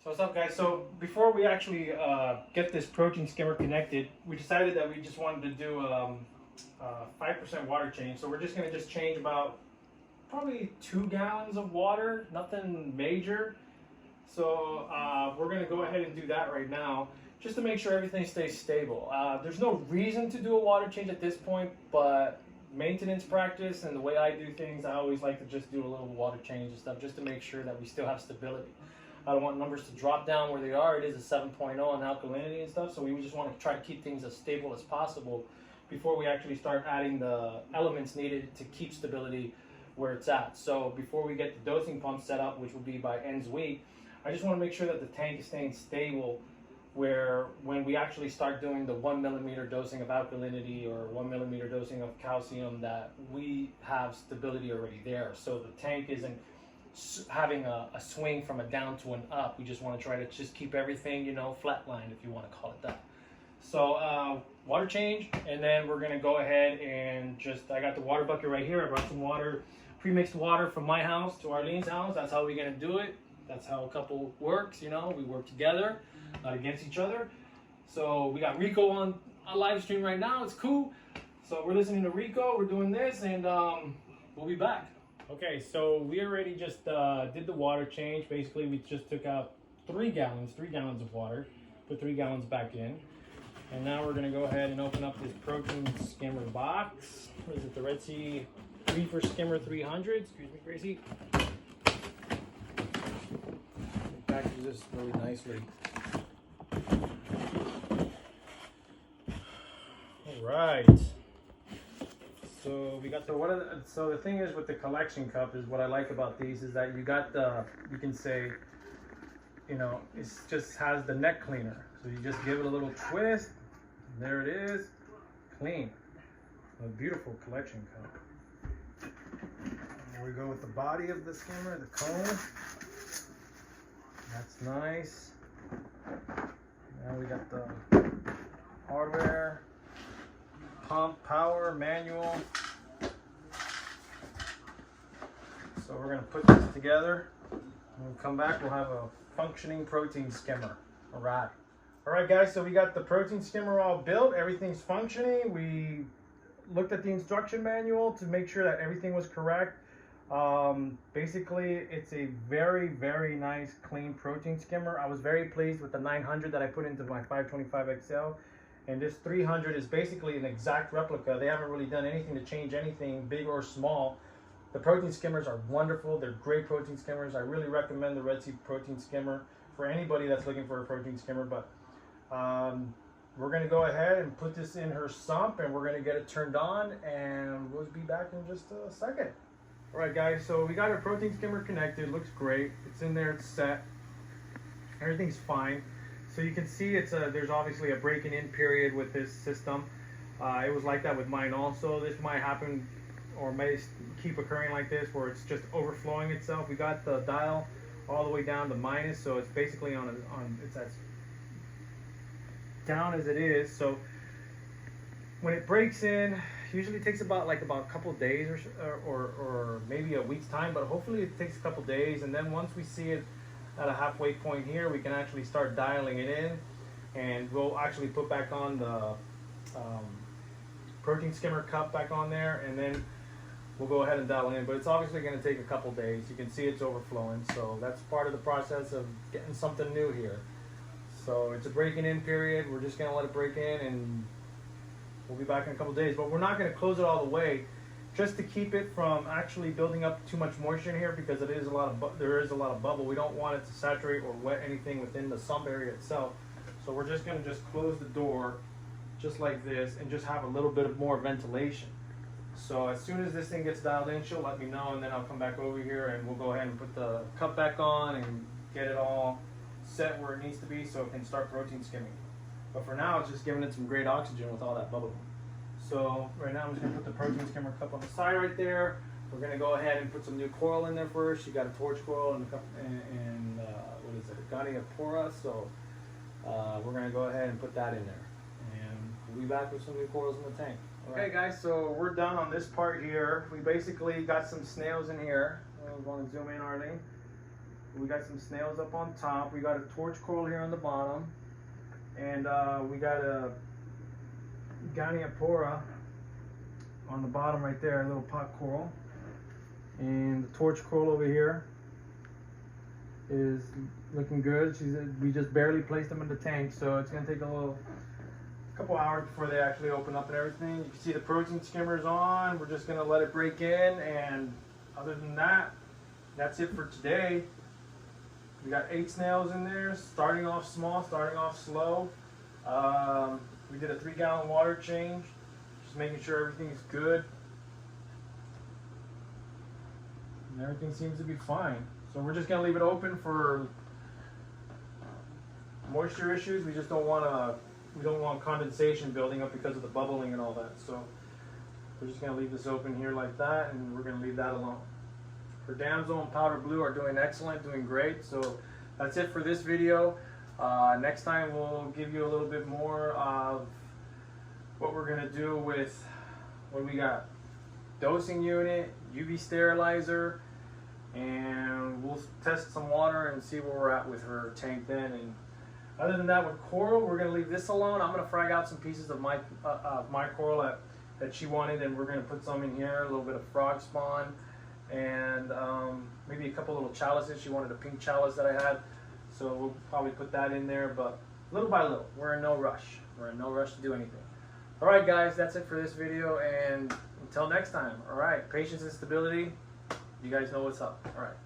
So what's up, guys? So before we actually get this protein skimmer connected, we decided that we just wanted to do 5% water change. So we're just gonna change about probably 2 gallons of water, nothing major. So we're gonna go ahead and do that right now, just to make sure everything stays stable. There's no reason to do a water change at this point, but maintenance practice and the way I do things, I always like to just do a little water change and stuff, just to make sure that we still have stability. I don't want numbers to drop down where they are. It is a 7.0 on alkalinity and stuff, so we just want to try to keep things as stable as possible before we actually start adding the elements needed to keep stability where it's at. So before we get the dosing pump set up, which will be by ends week, I just want to make sure that the tank is staying stable, where when we actually start doing the 1 millimeter dosing of alkalinity or 1 millimeter dosing of calcium, that we have stability already there. So the tank isn't having a swing from a down to an up. We just want to try to just keep everything, flatlined, if you want to call it that. So water change, and then we're going to go ahead and I got the water bucket right here. I brought some water, pre-mixed water from my house to Arlene's house. That's how we're going to do it. That's how a couple works, we work together, not against each other. So we got Rico on a live stream right now. It's cool. So we're listening to Rico. We're doing this, and we'll be back. Okay, so we already just did the water change. Basically, we just took out 3 gallons of water, put 3 gallons back in. And now we're gonna go ahead and open up this protein skimmer box. What is it, the RedSea Reefer Skimmer 300? Excuse me, Gracie. It packages this really nicely. All right. So we got so the thing is with the collection cup is what I like about these is that you got you can say, it just has the neck cleaner. So you just give it a little twist, and there it is, clean. A beautiful collection cup. And there we go with the body of the skimmer, the cone. That's nice. Now we got the hardware. Pump, power, manual. So we're going to put this together. When we come back, we'll have a functioning protein skimmer. All right, guys, so we got the protein skimmer all built. Everything's functioning. We looked at the instruction manual to make sure that everything was correct. Basically, it's a very, very nice, clean protein skimmer. I was very pleased with the 900 that I put into my 525 XL. And this 300 is basically an exact replica. They haven't really done anything to change anything, big or small. The protein skimmers are wonderful. They're great protein skimmers. I really recommend the RedSea protein skimmer for anybody that's looking for a protein skimmer. But we're going to go ahead and put this in her sump, and we're going to get it turned on, and we'll be back in just a second. All right, guys, so we got our protein skimmer connected. Looks great. It's in there. It's set. Everything's fine. So you can see there's obviously a breaking in period with this system. It was like that with mine also. This might happen or may keep occurring like this where it's just overflowing itself. We got the dial all the way down to minus, so it's basically it's as down as it is. So when it breaks in, usually takes about a couple of days or maybe a week's time, but hopefully it takes a couple of days, and then once we see it at a halfway point here, we can actually start dialing it in, and we'll actually put back on the protein skimmer cup back on there, and then we'll go ahead and dial in. But it's obviously going to take a couple days. You can see it's overflowing, so that's part of the process of getting something new here. So it's a breaking in period. We're just going to let it break in, and we'll be back in a couple days. But we're not going to close it all the way, just to keep it from actually building up too much moisture in here, because there is a lot of bubble. We don't want it to saturate or wet anything within the sump area itself. So we're just going to close the door just like this and just have a little bit of more ventilation. So as soon as this thing gets dialed in, she'll let me know, and then I'll come back over here and we'll go ahead and put the cup back on and get it all set where it needs to be so it can start protein skimming. But for now, it's just giving it some great oxygen with all that bubble. So right now I'm just going to put the protein skimmer cup on the side right there. We're going to go ahead and put some new coral in there first. You got a torch coral and what is it, Goniapora. So we're going to go ahead and put that in there. And we'll be back with some new corals in the tank. Okay guys, so we're done on this part here. We basically got some snails in here. We want to zoom in, Arlene. We got some snails up on top. We got a torch coral here on the bottom. And we got a Goniapora on the bottom right there, a little pot coral. And the torch coral over here is looking good. We just barely placed them in the tank, so it's gonna take a couple hours before they actually open up and everything. You can see the protein skimmer's on. We're just gonna let it break in, and other than that, that's it for today. We got 8 snails in there, starting off small, starting off slow. We did a 3-gallon water change, just making sure everything's good. And everything seems to be fine. So we're just gonna leave it open for moisture issues. We just don't want condensation building up because of the bubbling and all that. So we're just gonna leave this open here like that, and we're gonna leave that alone. For Damsel and Powder Blue are doing excellent, doing great. So that's it for this video. Next time we'll give you a little bit more of what we're gonna do with what we got. Dosing unit, UV sterilizer, and we'll test some water and see where we're at with her tank then. And other than that, with coral, we're gonna leave this alone. I'm gonna frag out some pieces of my coral that she wanted, and we're gonna put some in here, a little bit of frog spawn, and maybe a couple little chalices. She wanted a pink chalice that I had, so we'll probably put that in there, but little by little. We're in no rush. We're in no rush to do anything. All right, guys, that's it for this video, and until next time. All right, patience and stability. You guys know what's up. All right.